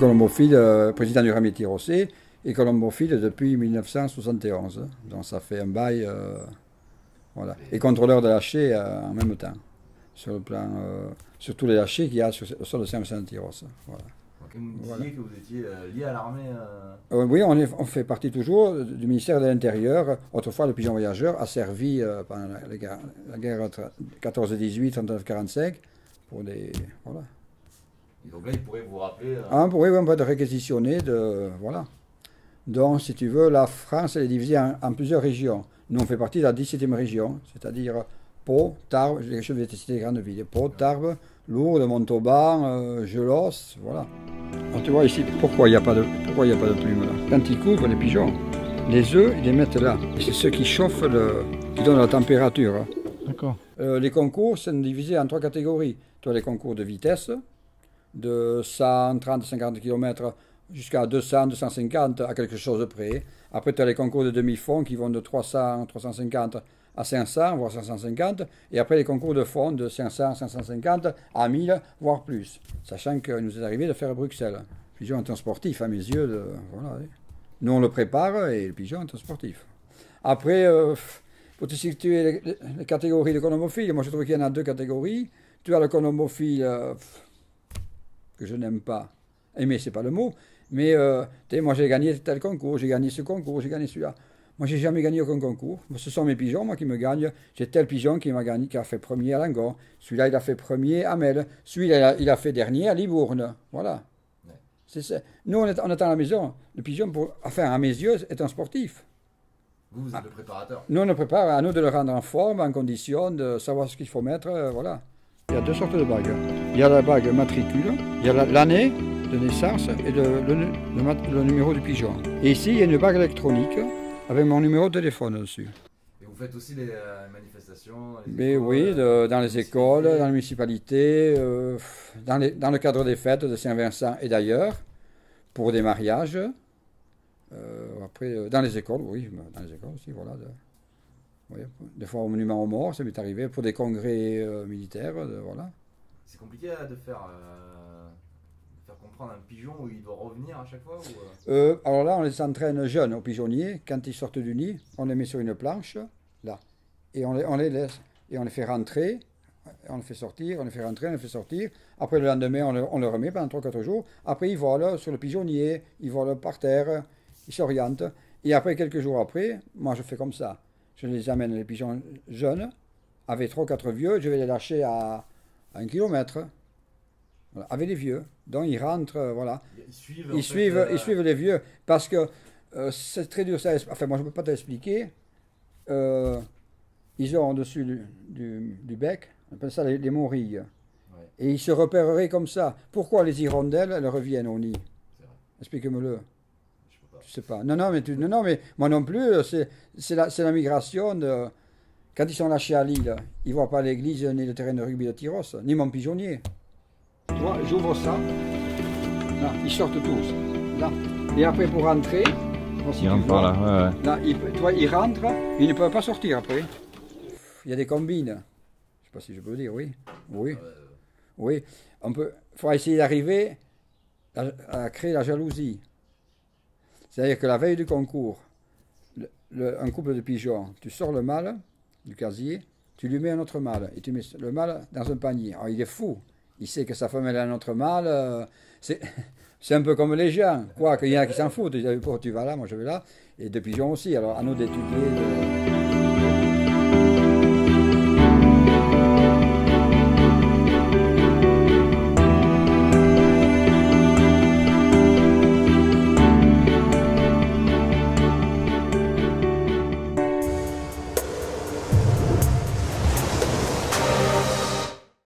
colombophile, président du Ramier Tirocé, et colombophile depuis 1971. Donc ça fait un bail, voilà. Et contrôleur de lâcher en même temps, sur le plan, sur tous les lâchers qu'il y a sur le sol de Saint-Vincent-de-Tyrosse. Voilà. Vous me disiez que vous étiez lié à l'armée. Oui, on fait partie toujours du ministère de l'Intérieur. Autrefois, le pigeon voyageur a servi pendant la guerre 14-18, 39-45, pour des... Voilà. Et donc là, il pourrait vous rappeler... Oui, on peut être réquisitionné de... Voilà. Donc, si tu veux, la France, elle est divisée en plusieurs régions. Nous, on fait partie de la 17e région, c'est-à-dire Pau, Tarbes, je vais te citer les grandes villes. Pau, Tarbes, Lourdes, Montauban, Gelos, voilà. Alors, tu vois ici, pourquoi il n'y a pas de plumes là? Quand ils couvrent les pigeons, les œufs, ils les mettent là. Et c'est ce qui chauffe, qui donne la température. Hein. D'accord. Les concours sont divisés en 3 catégories. Tu as les concours de vitesse, de 130-50 km jusqu'à 200-250 à quelque chose près. Après, tu as les concours de demi-fond qui vont de 300-350 à 500, voire 550. Et après, les concours de fond de 500-550 à 1000, voire plus. Sachant qu'il nous est arrivé de faire Bruxelles. Le pigeon est un sportif, à mes yeux. Voilà. Nous, on le prépare et le pigeon est un sportif. Après, pour te situer les catégories de colombophile, moi je trouve qu'il y en a 2 catégories. Tu as le colombophile que je n'aime pas. Aimer, c'est pas le mot. Mais moi j'ai gagné tel concours, j'ai gagné ce concours, j'ai gagné celui-là. Moi j'ai jamais gagné aucun concours. Ce sont mes pigeons, moi, qui me gagnent. J'ai tel pigeon qui m'a gagné, qui a fait premier à Langon. Celui-là, il a fait premier à Mel. Celui-là, il a fait dernier à Libourne. Voilà. Ouais. C'est ça. Nous, on est à la maison. Le pigeon, à mes yeux, est un sportif. Vous êtes le préparateur. Nous, on le prépare, à nous de le rendre en forme, en condition, de savoir ce qu'il faut mettre, voilà. Il y a 2 sortes de bagues. Il y a la bague matricule, il y a l'année de naissance et le numéro du pigeon. Et ici, il y a une bague électronique avec mon numéro de téléphone dessus. Et vous faites aussi les manifestations oui, dans les écoles, dans les municipalités, dans le cadre des fêtes de Saint-Vincent et d'ailleurs, pour des mariages. Après, dans les écoles, oui, dans les écoles aussi, voilà. Oui, des fois au monument aux morts, ça m'est arrivé, pour des congrès militaires, voilà. C'est compliqué de faire comprendre un pigeon où il doit revenir à chaque fois ou alors là, on les entraîne jeunes aux pigeonniers. Quand ils sortent du nid, on les met sur une planche, là, et on les laisse. Et on les fait rentrer, on les fait sortir, on les fait rentrer, on les fait sortir. Après, le lendemain, on le remet pendant 3-4 jours. Après, ils volent sur le pigeonnier, ils volent par terre, ils s'orientent. Et après, quelques jours après, moi, je fais comme ça. Je les amène, les pigeons jeunes, avec 3 ou 4 vieux, je vais les lâcher à 1 kilomètre. Voilà, avec les vieux. Donc ils rentrent, voilà. Ils suivent les vieux. Parce que c'est très dur. Enfin, moi, je ne peux pas t'expliquer. Ils ont au-dessus du bec, on appelle ça les morilles. Ouais. Et ils se repéreraient comme ça. Pourquoi les hirondelles, elles reviennent au nid? Explique-moi-le. Je sais pas. Non, mais moi non plus, c'est la migration de... Quand ils sont lâchés à Lille, ils ne voient pas l'église ni le terrain de rugby de Tyrosse, ni mon pigeonnier. Tu vois, j'ouvre ça. Là, ils sortent tous. Là. Et après, pour rentrer... Ils rentrent par là, ouais. Là, tu vois, ils rentrent, ils ne peuvent pas sortir après. Il y a des combines. Je ne sais pas si je peux dire, oui. Oui. Oui. Il faut essayer d'arriver à créer la jalousie. C'est-à-dire que la veille du concours, un couple de pigeons, tu sors le mâle du casier, tu lui mets un autre mâle, et tu mets le mâle dans un panier. Alors il est fou, il sait que sa femelle a un autre mâle, c'est un peu comme les gens, quoi, qu'il y en a qui s'en foutent, tu vas là, moi je vais là, et de pigeons aussi, alors à nous d'étudier...